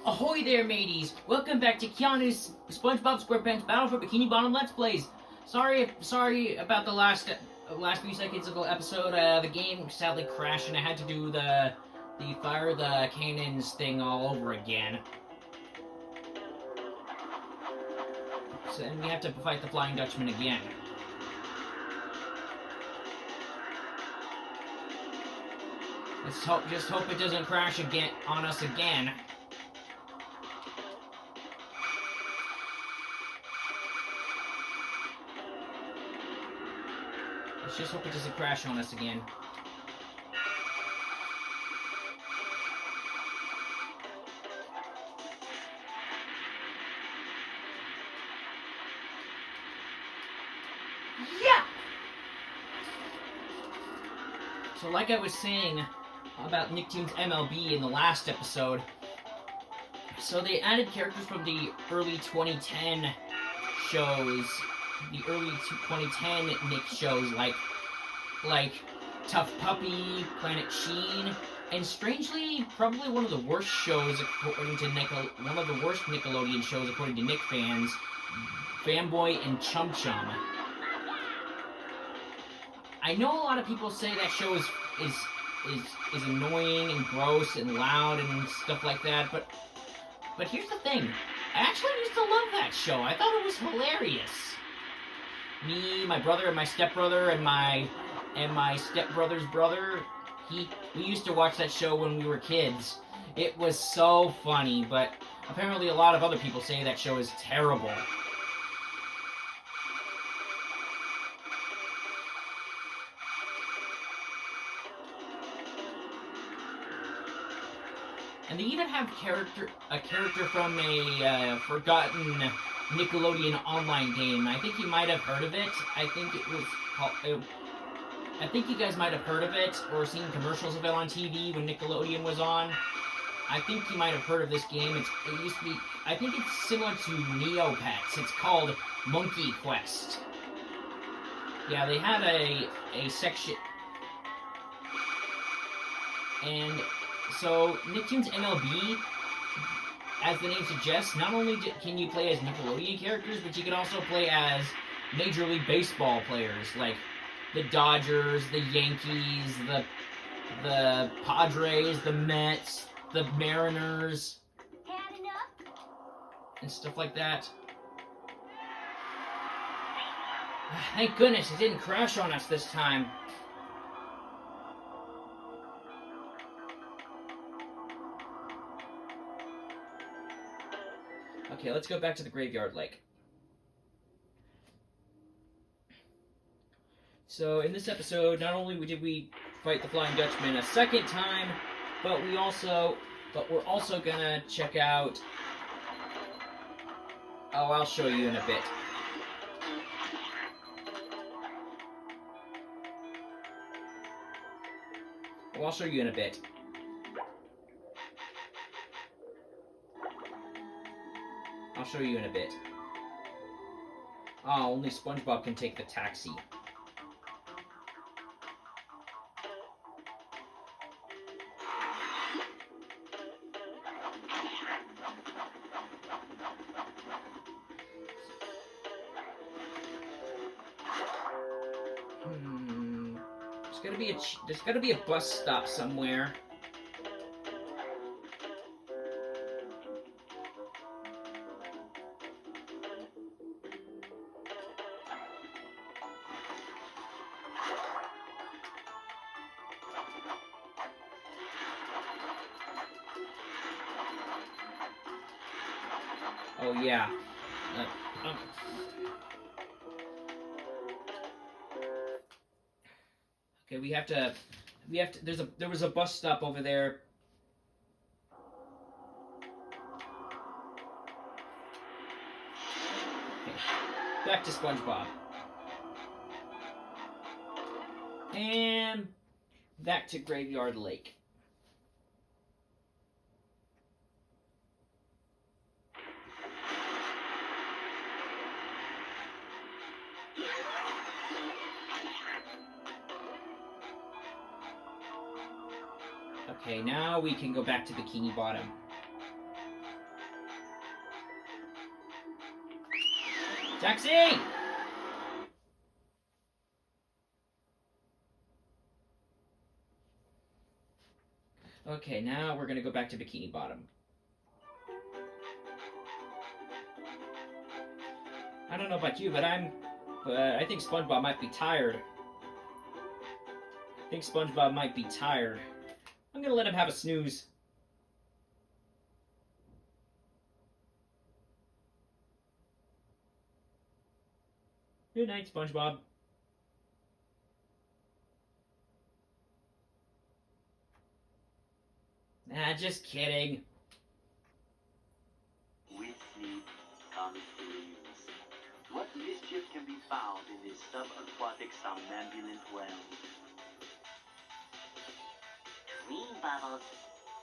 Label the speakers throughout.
Speaker 1: Ahoy there, mateys! Welcome back to Keanu's Spongebob Squarepants Battle for Bikini Bottom Let's Plays. Sorry about the last few seconds of the episode. The game sadly crashed, and I had to do the fire the cannons thing all over again. So, and we have to fight the Flying Dutchman again. Just hope it doesn't crash again on us again. Let's just hope it doesn't crash on us again. Yeah! So like I was saying about Nicktoons MLB in the last episode, so they added characters from the early 2010 shows, the early 2010 Nick shows, like Tough Puppy, Planet Sheen, and strangely, probably one of the worst shows according to one of the worst Nickelodeon shows according to Nick fans, Fanboy and Chum Chum. I know a lot of people say that show is annoying and gross and loud and stuff like that, but here's the thing. I actually used to love that show. I thought it was hilarious. Me, my brother, and my stepbrother, and my stepbrother's brother, we used to watch that show when we were kids. It was so funny, but apparently a lot of other people say that show is terrible. And they even have a character from a forgotten Nickelodeon online game. I think you might have heard of it. I think you guys might have heard of it or seen commercials of it on TV when Nickelodeon was on. I think you might have heard of this game. It used to be. I think it's similar to Neopets. It's called Monkey Quest. Yeah, they had a section, and so, Nicktoons MLB, as the name suggests, not only can you play as Nickelodeon characters, but you can also play as Major League Baseball players, like the Dodgers, the Yankees, the Padres, the Mets, the Mariners, and stuff like that. Thank goodness it didn't crash on us this time. Okay, let's go back to the Graveyard Lake. So, in this episode, not only did we fight the Flying Dutchman a second time, but we're also gonna check out... Oh, I'll show you in a bit. I'll show you in a bit. I'll show you in a bit. Oh, only Spongebob can take the taxi. There's gotta be a bus stop somewhere. Oh yeah. Okay, we have to. There was a bus stop over there. Okay, back to SpongeBob. And back to Graveyard Lake. Okay, now we can go back to Bikini Bottom. Taxi! Okay, now we're gonna go back to Bikini Bottom. I don't know about you, but I think SpongeBob might be tired. I think SpongeBob might be tired. I'm gonna let him have a snooze. Good night, SpongeBob. Nah, just kidding.
Speaker 2: With sleep comes dreams. What mischief can be found in this subaquatic somnambulant realm?
Speaker 3: Dream bubbles.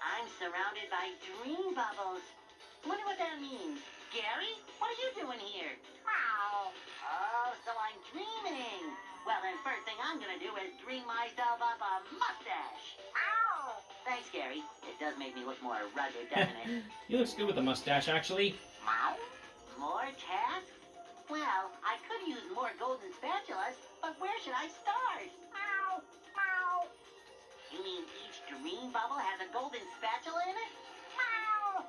Speaker 3: I'm surrounded by dream bubbles. Wonder what that means. Gary, what are you doing here? Meow. Oh, so I'm dreaming. Well, then first thing I'm gonna do is dream myself up a mustache. Ow! Thanks, Gary. It does make me look more rugged, doesn't it?
Speaker 1: He looks good with a mustache, actually.
Speaker 3: Meow? More tasks? Well, I could use more golden spatulas, but where should I start? Meow. Meow. You mean each dream bubble has a golden spatula in it? Meow.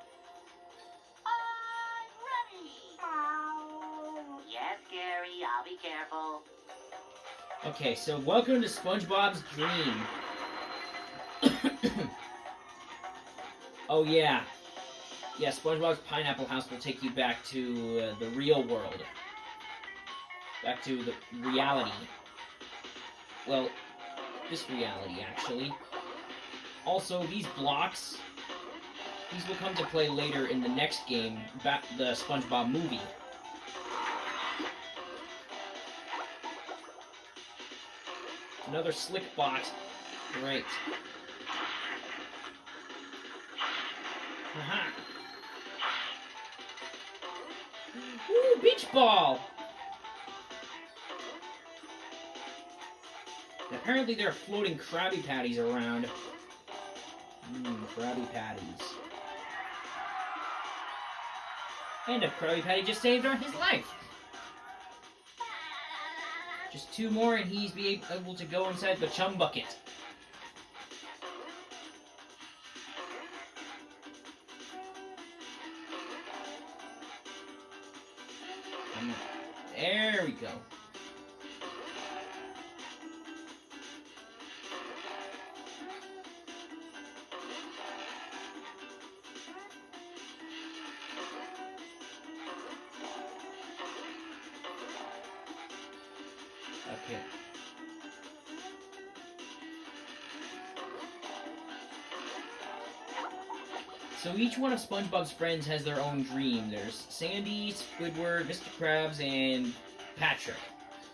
Speaker 3: I'm ready. Meow. Yes, Gary, I'll be careful.
Speaker 1: Okay, so welcome to SpongeBob's Dream. Oh yeah. Yeah, SpongeBob's Pineapple House will take you back to the real world. Back to the reality. Well, this reality, actually. Also, these blocks, these will come to play later in the next game, the SpongeBob movie. Another slick bot. Great. Aha! Ooh, beach ball! Apparently there are floating Krabby Patties around. Krabby Patties. And a Krabby Patty just saved his life. Just 2 more and he's be able to go inside the chum bucket. There we go. Okay. So each one of SpongeBob's friends has their own dream. There's Sandy, Squidward, Mr. Krabs, and Patrick.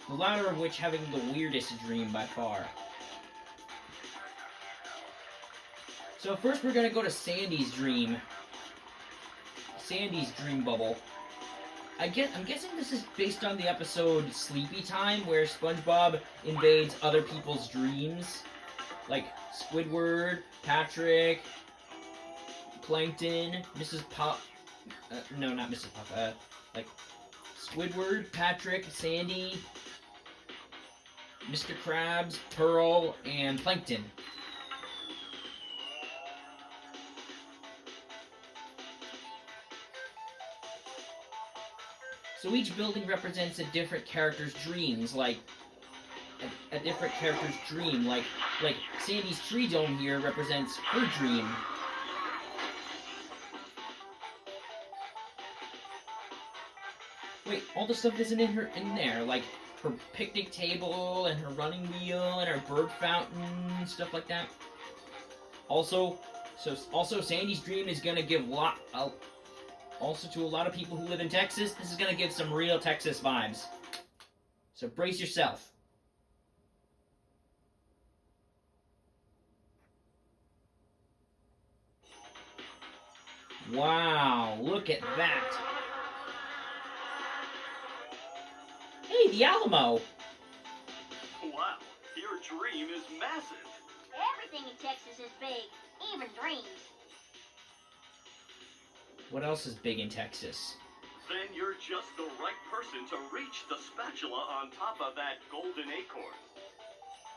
Speaker 1: The latter of which having the weirdest dream by far. So first we're gonna go to Sandy's dream. Sandy's dream bubble. I'm guessing this is based on the episode Sleepy Time, where SpongeBob invades other people's dreams. Like Squidward, Patrick, Plankton, Mrs. Pop... no, not Mrs. Pop. Like Squidward, Patrick, Sandy, Mr. Krabs, Pearl, and Plankton. So each building represents a different character's dreams, like a different character's dream. Like Sandy's tree dome here represents her dream. Wait, all the stuff isn't in there, like her picnic table and her running wheel and her bird fountain, stuff like that. Also Sandy's dream is gonna give also to a lot of people who live in Texas, this is gonna give some real Texas vibes. So brace yourself. Wow, look at that. Hey, the Alamo.
Speaker 2: Wow, your dream is massive.
Speaker 3: Everything in Texas is big, even dreams.
Speaker 1: What else is big in Texas?
Speaker 2: Then you're just the right person to reach the spatula on top of that golden acorn.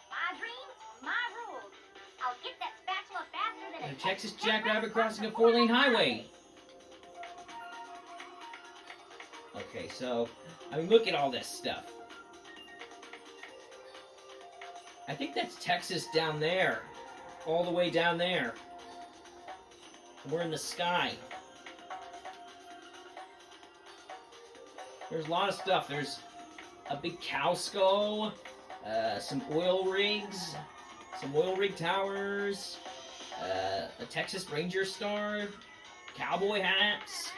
Speaker 3: My dreams, my rules. I'll get that spatula faster than
Speaker 1: A Texas jackrabbit crossing a 4-lane highway. Okay, so, I mean, look at all this stuff. I think that's Texas down there. All the way down there. We're in the sky. There's a lot of stuff. There's a big cow skull, some oil rigs, some oil rig towers, a Texas Ranger star, cowboy hats,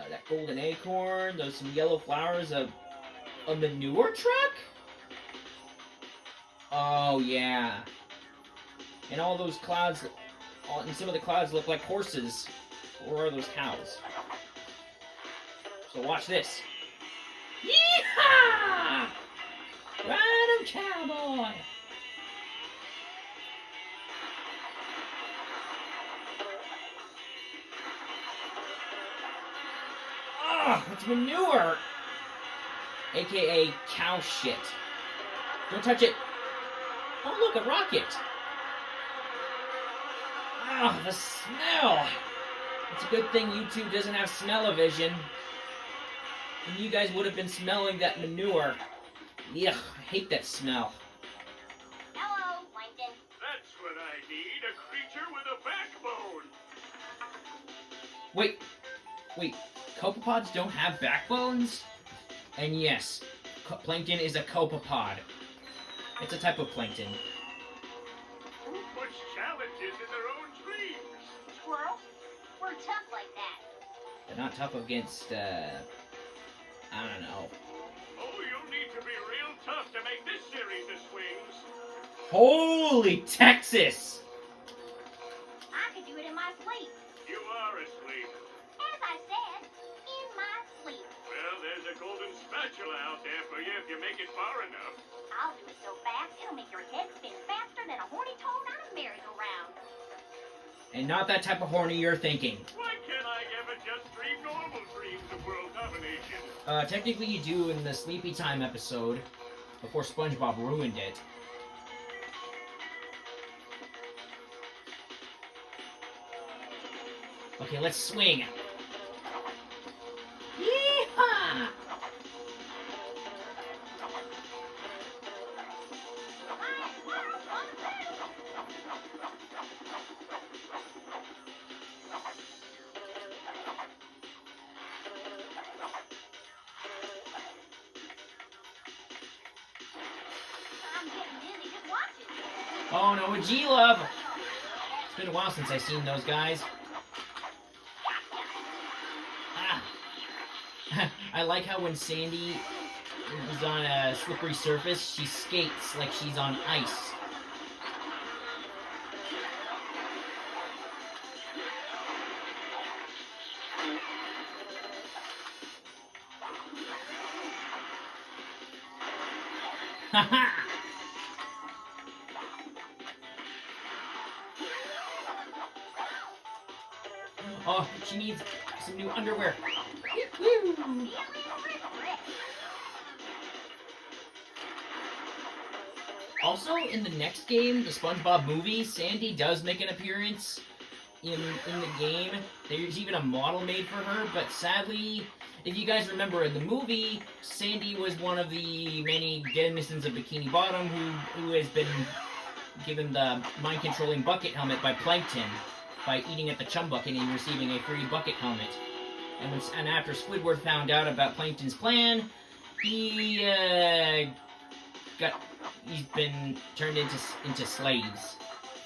Speaker 1: that golden acorn, those some yellow flowers, a manure truck? Oh, yeah. And all those clouds, and some of the clouds look like horses. Or are those cows? So watch this. Yeehaw! Ride 'em, cowboy! Oh, it's manure! AKA cow shit. Don't touch it. Oh, look, a rocket. Oh, the smell. It's a good thing YouTube doesn't have smell-o-vision. And you guys would have been smelling that manure. Yuck, I hate that smell.
Speaker 3: Hello, Plankton.
Speaker 2: That's what I need, a creature with a backbone.
Speaker 1: Wait, copepods don't have backbones? And yes, plankton is a copepod. It's a type of plankton.
Speaker 2: Who puts challenges in their own dreams?
Speaker 3: Squirrel, we're tough like that.
Speaker 1: They're not tough against, I don't know.
Speaker 2: Oh, you'll need to be real tough to make this series of swings.
Speaker 1: Holy Texas!
Speaker 3: I could do it in my sleep.
Speaker 2: You are asleep.
Speaker 3: As I said, in my sleep.
Speaker 2: Well, there's a golden spatula out there for you if you make it far enough.
Speaker 3: I'll do it so fast, it'll make your head spin faster than a horny toad on a merry-go-round.
Speaker 1: And not that type of horny you're thinking.
Speaker 2: Why can't I ever just dream normal dreams of world domination?
Speaker 1: Technically you do in the Sleepy Time episode, before Spongebob ruined it. Okay, let's swing. Yeehaw!
Speaker 3: I'm getting dizzy just watching.
Speaker 1: Oh no, a G-Love! It's been a while since I've seen those guys. Ah. I like how when Sandy is on a slippery surface, she skates like she's on ice. Haha! Oh, she needs some new underwear. Woo! Also, in the next game, the SpongeBob movie, Sandy does make an appearance in the game. There's even a model made for her, but sadly, if you guys remember in the movie, Sandy was one of the many denizens of Bikini Bottom who has been given the mind-controlling bucket helmet by Plankton by eating at the Chum Bucket and receiving a free bucket helmet. And after Squidward found out about Plankton's plan, he's been turned into slaves.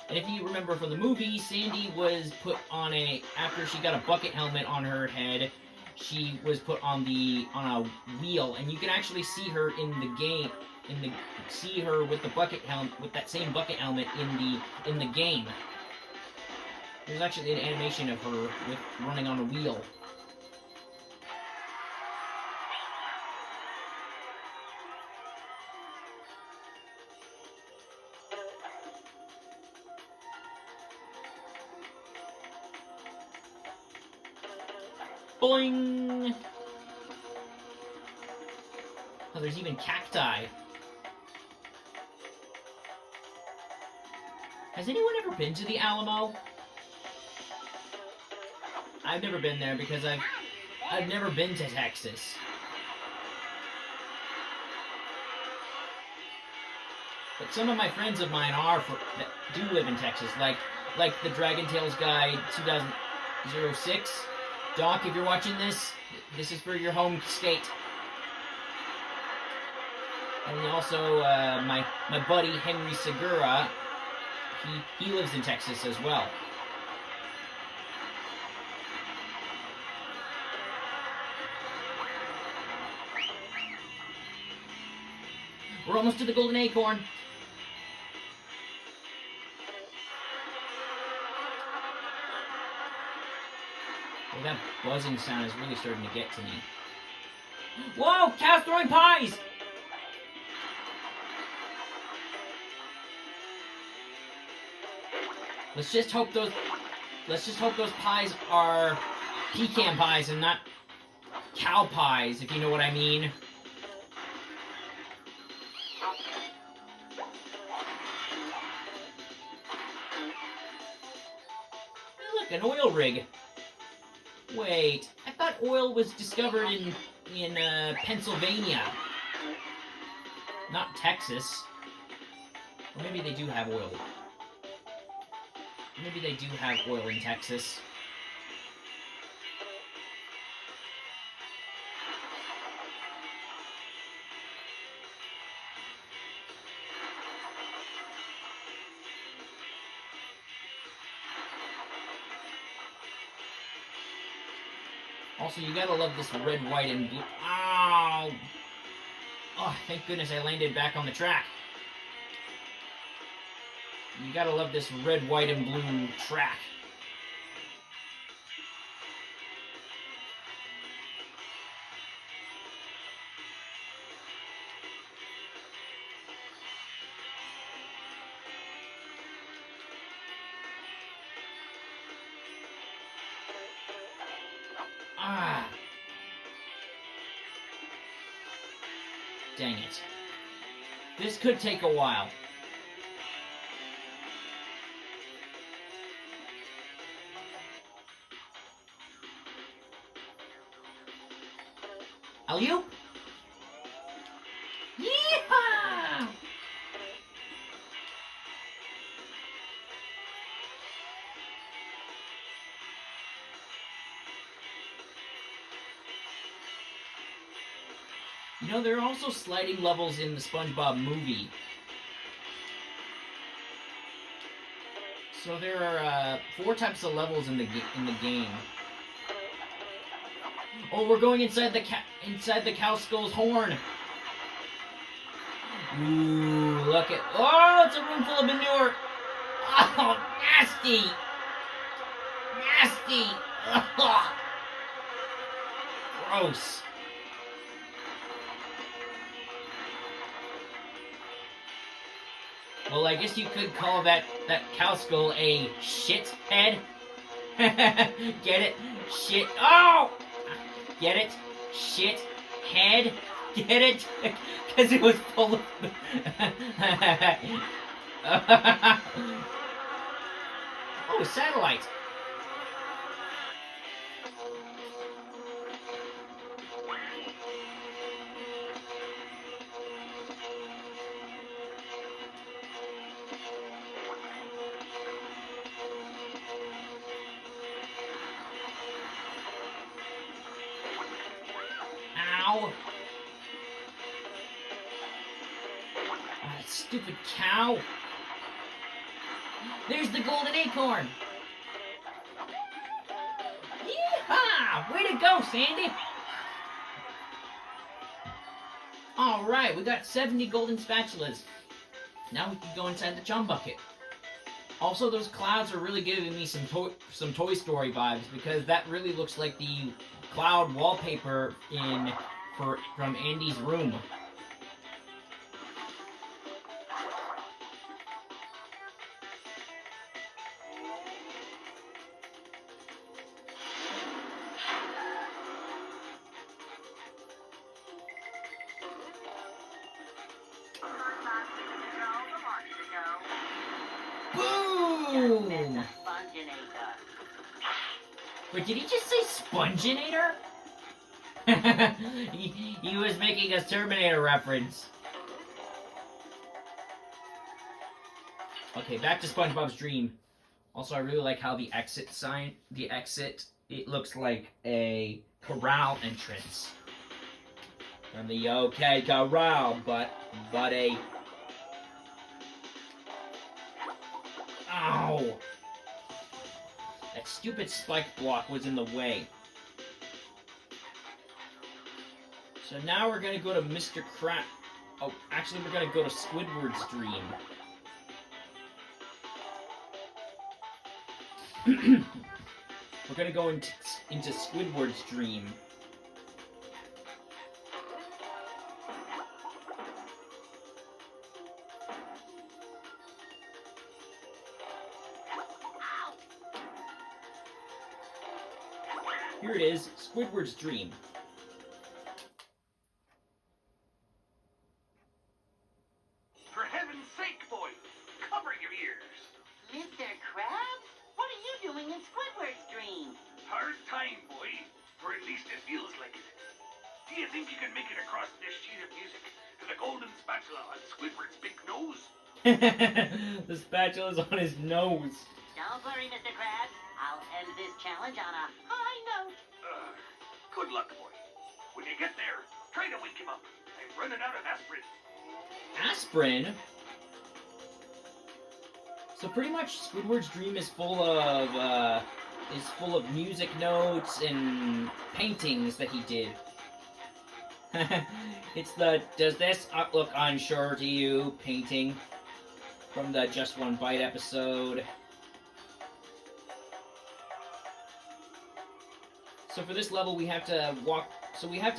Speaker 1: And if you remember from the movie, Sandy was put on after she got a bucket helmet on her head, she was put on a wheel, and you can actually see her in the game. See her with the bucket helmet, with that same bucket helmet in the game. There's actually an animation of her running on a wheel. Boing! Oh, there's even cacti. Has anyone ever been to the Alamo? I've never been there because I've never been to Texas. But some of my friends of mine that do live in Texas, like the Dragon Tales guy 2006. Doc, if you're watching this, this is for your home state. And also my buddy Henry Segura, he lives in Texas as well. We're almost to the golden acorn. Oh, that buzzing sound is really starting to get to me. Whoa! Cows throwing pies! Let's just hope those pies are pecan pies and not cow pies, if you know what I mean. Hey, look, an oil rig. Wait, I thought oil was discovered in Pennsylvania, not Texas. Or maybe they do have oil. Maybe they do have oil in Texas. Also, you gotta love this red, white, and blue. Ow! Oh, thank goodness I landed back on the track. You gotta love this red, white, and blue track. Ah! Dang it. This could take a while. Alley-oop! Yeehaw! You know, there are also sliding levels in the Spongebob movie. So there are 4 types of levels in the game. Oh, we're going inside the cow skull's horn. Ooh, look at... Oh, it's a room full of manure. Oh, nasty. Nasty. Ugh. Gross. Well, I guess you could call that cow skull a shit head. Get it? Shit. Oh! Get it? Shit head? Get it? Because it was full of... Oh, satellite. Ow. Oh, that stupid cow. There's the golden acorn. Yeehaw! Way to go, Sandy. Alright, we got 70 golden spatulas. Now we can go inside the chum bucket. Also, those clouds are really giving me some Toy Story vibes, because that really looks like the cloud wallpaper from Andy's room. Boom!
Speaker 3: Mr. Sponginator.
Speaker 1: Wait, did he just say Sponginator? he was making a Terminator reference. Okay, back to SpongeBob's dream. Also, I really like how the exit sign, it looks like a corral entrance. From the OK Corral, buddy. Ow! That stupid spike block was in the way. So now we're gonna go to Mr. Crab. Oh, actually, we're gonna go to Squidward's dream. We're gonna go into Squidward's dream. Here it is, Squidward's dream.
Speaker 4: For heaven's sake, boy, cover your ears.
Speaker 3: Mr. Krabs? What are you doing in Squidward's dream?
Speaker 4: Hard time, boy, or at least it feels like it. Do you think you can make it across this sheet of music to the golden spatula on Squidward's big nose?
Speaker 1: The spatula's on his nose.
Speaker 3: Don't worry, Mr. Krabs. I'll end this challenge on a high note.
Speaker 4: Good luck, boy. When you get there, try to wake him up. I'm running out of aspirin.
Speaker 1: Aspirin? So pretty much Squidward's dream is full of music notes and paintings that he did. It's the "Does this look unsure to you?" painting from the Just One Bite episode. So for this level we have to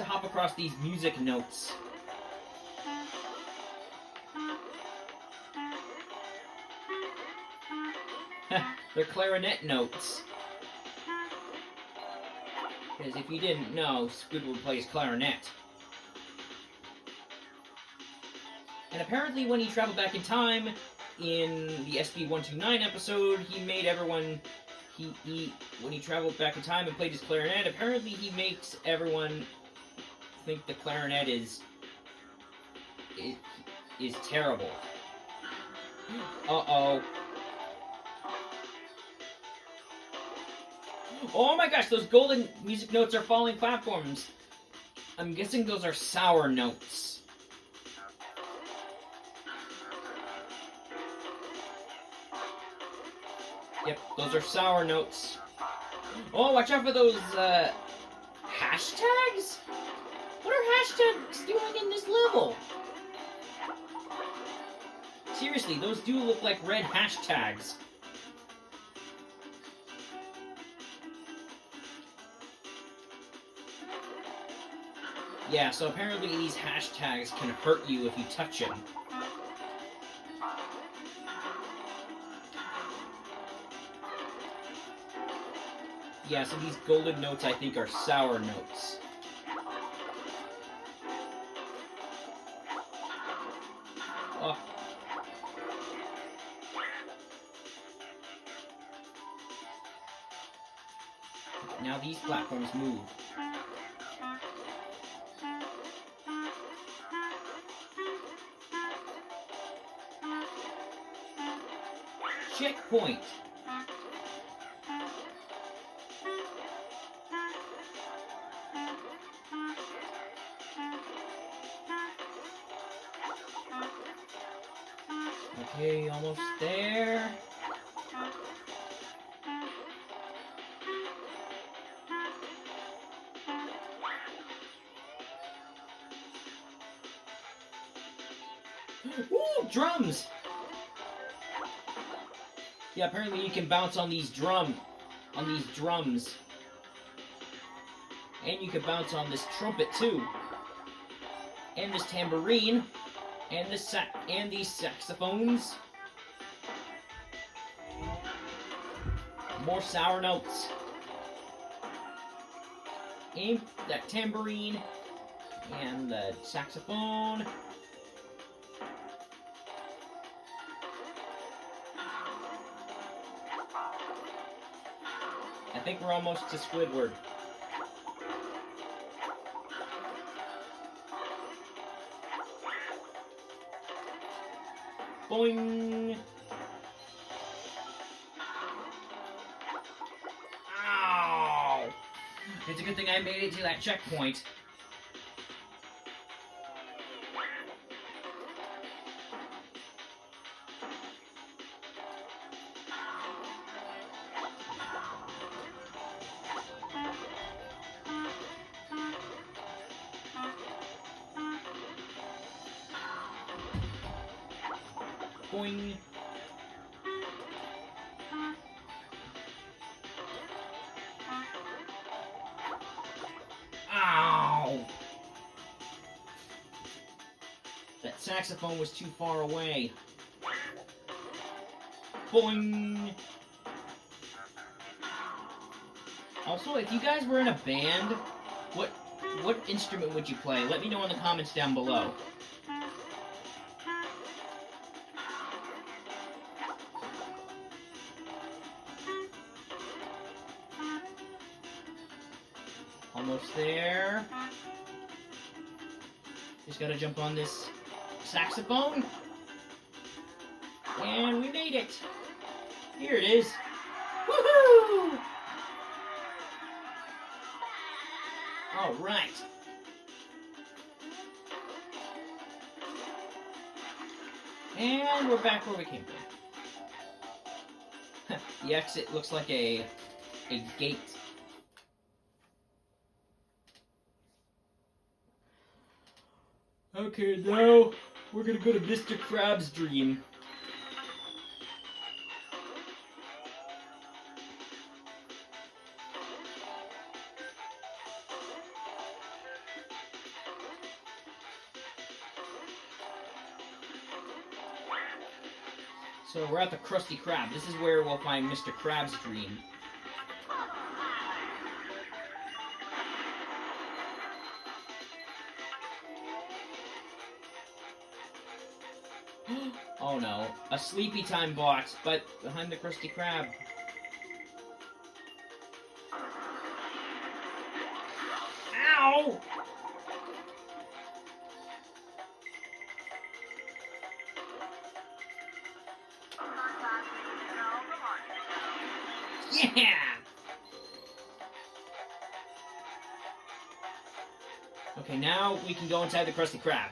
Speaker 1: hop across these music notes. They're clarinet notes. Because if you didn't know, Squidward plays clarinet. And apparently when he traveled back in time, in the SB-129 episode, he made everyone... when he traveled back in time and played his clarinet, apparently he makes everyone think the clarinet is terrible. Uh-oh. Oh my gosh, those golden music notes are falling platforms. I'm guessing those are sour notes. Yep, those are sour notes. Oh, watch out for those, hashtags? What are hashtags doing in this level? Seriously, those do look like red hashtags. Yeah, so apparently these hashtags can hurt you if you touch them. Yeah, so these golden notes I think are sour notes. Oh. Now these platforms move. Checkpoint. Okay, almost there. Ooh, drums! Yeah, apparently you can bounce on these drums. And you can bounce on this trumpet too. And this tambourine. And these saxophones. More sour notes. And that tambourine. And the saxophone. I think we're almost to Squidward. Boing! Ow! It's a good thing I made it to that checkpoint. Boing. Ow! That saxophone was too far away. Boing! Also, if you guys were in a band, what instrument would you play? Let me know in the comments down below. Almost there. Just gotta jump on this saxophone. And we made it. Here it is. Woohoo! All right. And we're back where we came from. The exit looks like a gate. Okay, now we're gonna go to Mr. Krabs' dream. So we're at the Krusty Krab. This is where we'll find Mr. Krabs' dream. Oh no, a Sleepy Time box, but behind the Krusty Krab. Ow! Yeah! Okay, now we can go inside the Krusty Krab.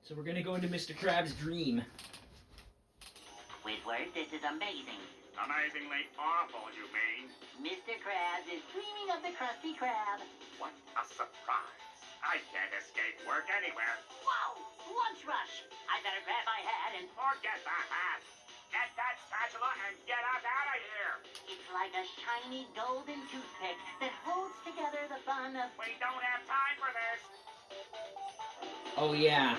Speaker 1: So we're gonna go into Mr. Krabs' dream.
Speaker 3: Squidward, this is amazing.
Speaker 4: Amazingly awful, you mean?
Speaker 3: Mr. Krabs is dreaming of the Krusty Krab.
Speaker 4: What a surprise. I can't escape work anywhere.
Speaker 3: Whoa! Lunch rush! I better grab my hat and...
Speaker 4: Forget the hat. Get that spatula and get us out of here.
Speaker 3: It's like a shiny golden toothpick that holds together the bun of...
Speaker 4: We don't have time for this.
Speaker 1: Oh yeah.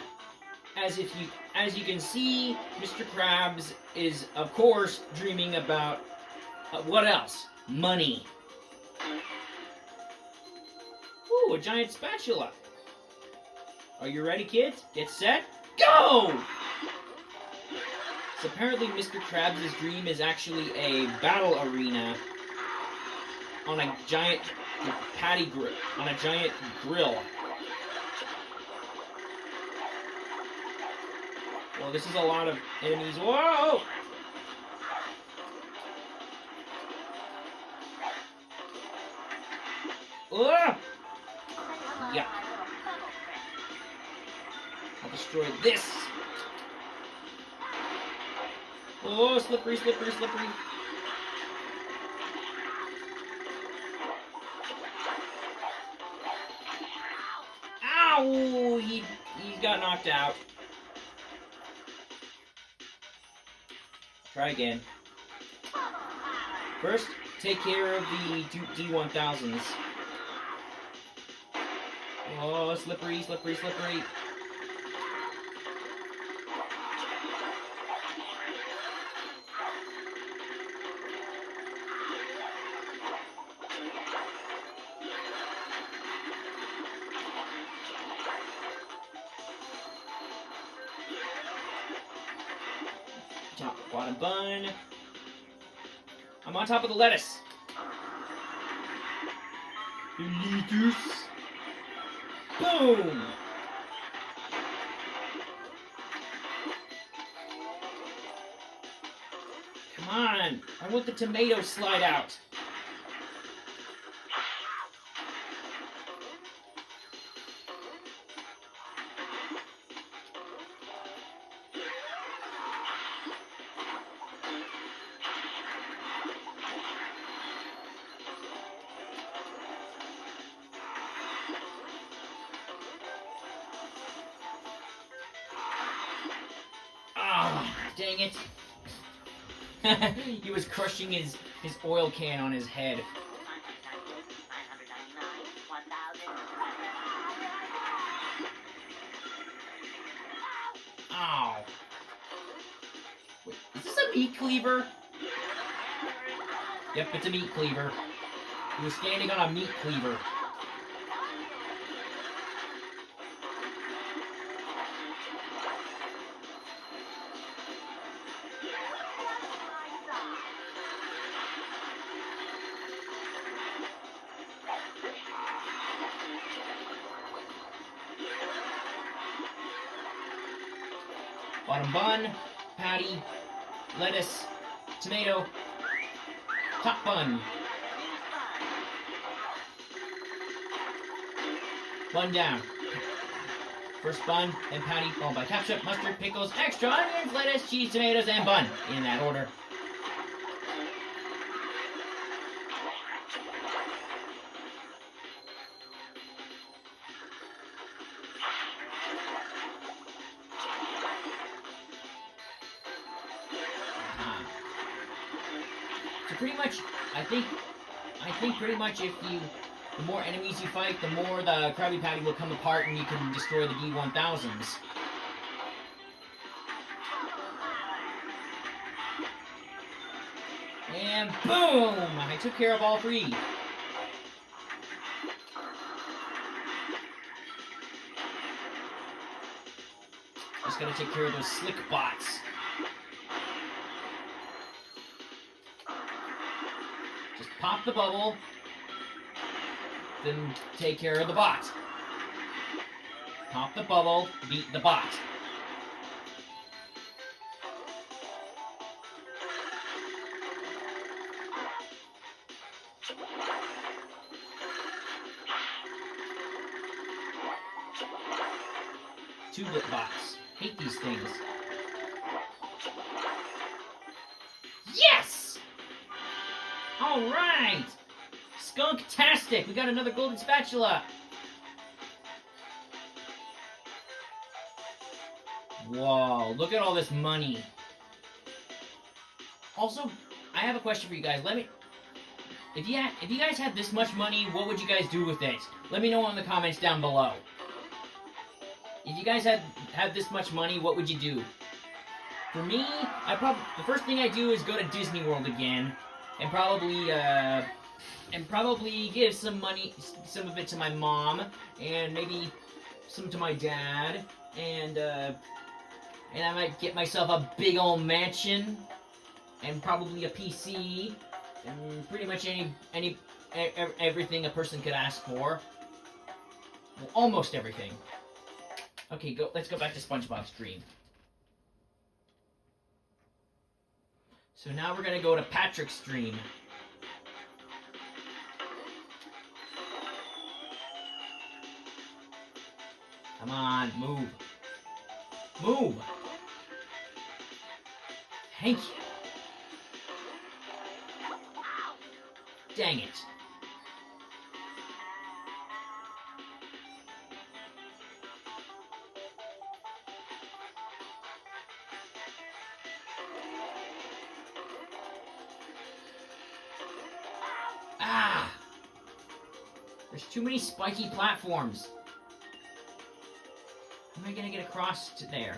Speaker 1: As you can see, Mr. Krabs is, of course, dreaming about what else? Money. Ooh, a giant spatula. Are you ready, kids? Get set, go! So apparently, Mr. Krabs' dream is actually a battle arena on a giant grill. Well, this is a lot of enemies. Whoa! Ugh! Yeah. I'll destroy this. Oh, slippery, slippery, slippery. Ow! He got knocked out. Try again. First, take care of the D1000s. Oh, slippery, slippery, slippery. Top, bottom bun. I'm on top of the lettuce. The lettuce. Boom! Come on! I want the tomato slide out. Dang it. He was crushing his oil can on his head.
Speaker 3: 999, 1000.
Speaker 1: Ow. Wait, is this a meat cleaver? Yep, it's a meat cleaver. He was standing on a meat cleaver. Bottom bun, patty, lettuce, tomato, top bun. Bun down. First bun, then patty, followed by ketchup, mustard, pickles, extra onions, lettuce, cheese, tomatoes, and bun. In that order. So pretty much, I think pretty much the more enemies you fight, the more the Krabby Patty will come apart and you can destroy the D-1000s. And boom! I took care of all three. Just gotta take care of those slick bots. Just pop the bubble, then take care of the bot. Pop the bubble, beat the bot. Two-bit bots. Hate these things. Yes! Alright! Skunk-tastic! We got another golden spatula! Whoa, look at all this money. Also, I have a question for you guys. If you guys had this much money, what would you guys do with it? Let me know in the comments down below. If you guys had this much money, what would you do? For me, the first thing I do is go to Disney World again, and probably give some of it to my mom, and maybe some to my dad, and I might get myself a big old mansion, and probably a PC, and pretty much everything a person could ask for. Well, almost everything. Okay, let's go back to Spongebob's dream. So now we're gonna go to Patrick's dream. Come on, move. Move! Thank you. Dang it. Ah! There's too many spiky platforms. How am I gonna get across to there?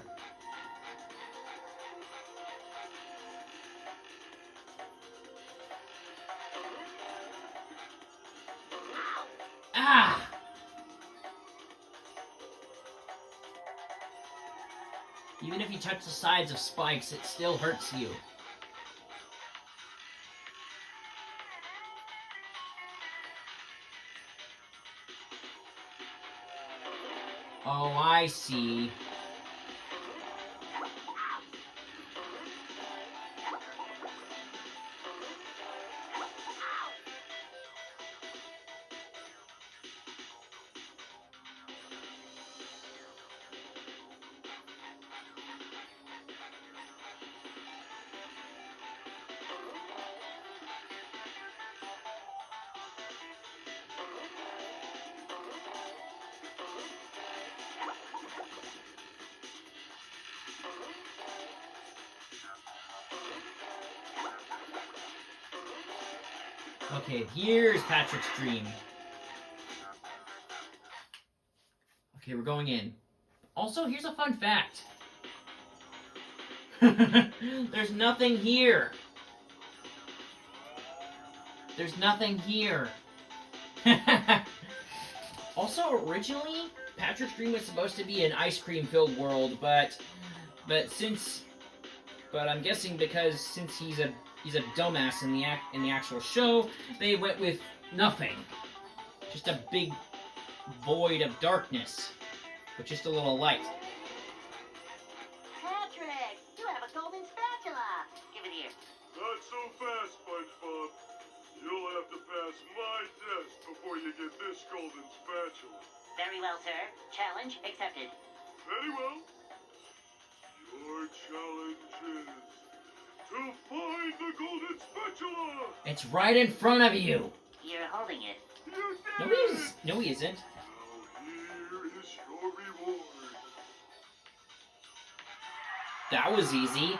Speaker 1: Ah! Even if you touch the sides of spikes, it still hurts you. Oh, I see. Okay, here's Patrick's dream. Okay, we're going in. Also, here's a fun fact. There's nothing here. There's nothing here. Also, originally, Patrick's dream was supposed to be an ice cream-filled world, but I'm guessing because since he's a dumbass in the actual show, they went with nothing. Just a big void of darkness with just a little light.
Speaker 3: Patrick, you have a golden spatula. Give it here.
Speaker 5: Not so fast, Spongebob. You'll have to pass my test before you get this golden spatula.
Speaker 3: Very well, sir. Challenge accepted.
Speaker 5: Very well. Your challenge is to find the golden spatula!
Speaker 1: It's right in front of you.
Speaker 3: You're holding it.
Speaker 5: You did it!
Speaker 1: No, he isn't.
Speaker 5: Now here is your reward.
Speaker 1: That was easy.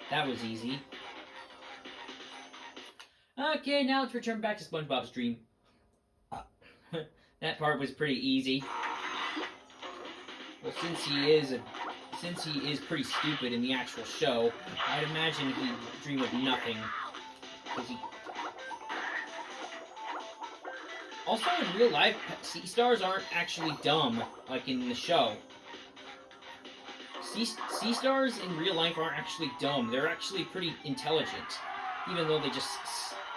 Speaker 1: That was easy. Okay, now let's return back to SpongeBob's dream. That part was pretty easy. Well, since he is pretty stupid in the actual show, I'd imagine he'd dream of nothing. Also, in real life, sea stars aren't actually dumb like in the show. Sea stars in real life aren't actually dumb. They're actually pretty intelligent, even though they just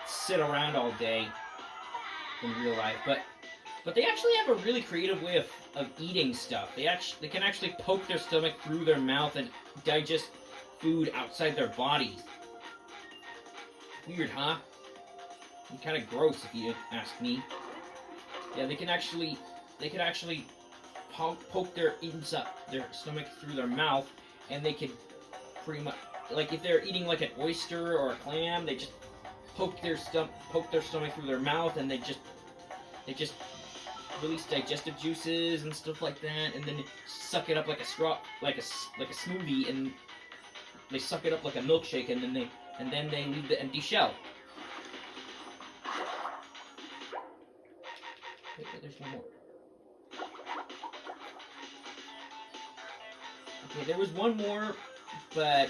Speaker 1: sit around all day in real life. But they actually have a really creative way of eating stuff. They can actually poke their stomach through their mouth and digest food outside their bodies. Weird, huh? And kind of gross, if you ask me. Yeah, they could actually poke their stomach through their mouth, and they could pretty much, like if they're eating like an oyster or a clam, they just poke their stomach through their mouth, and they just release digestive juices and stuff like that, and then suck it up like a straw, like a smoothie, and they suck it up like a milkshake, and then they leave the empty shell. Wait, there's one more. Okay, there was one more, but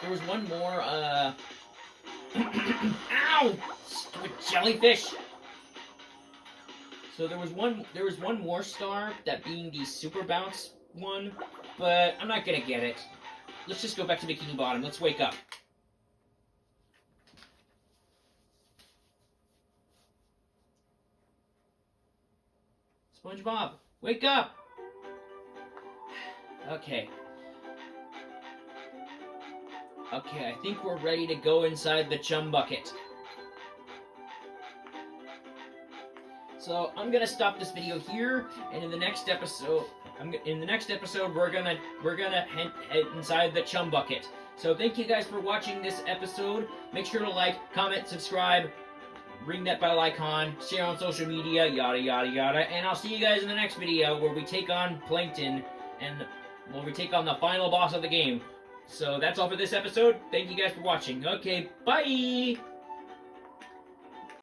Speaker 1: there was one more. Ow! Stupid jellyfish. So there was one more star, that being the Super Bounce one, but I'm not gonna get it. Let's just go back to Bikini Bottom. Let's wake up. SpongeBob, wake up! Okay. Okay, I think we're ready to go inside the chum bucket. So I'm gonna stop this video here, and in the next episode, we're gonna head inside the chum bucket. So thank you guys for watching this episode. Make sure to like, comment, subscribe, ring that bell icon, share on social media, yada yada yada, and I'll see you guys in the next video where we take on Plankton and where we take on the final boss of the game. So that's all for this episode. Thank you guys for watching. Okay, bye!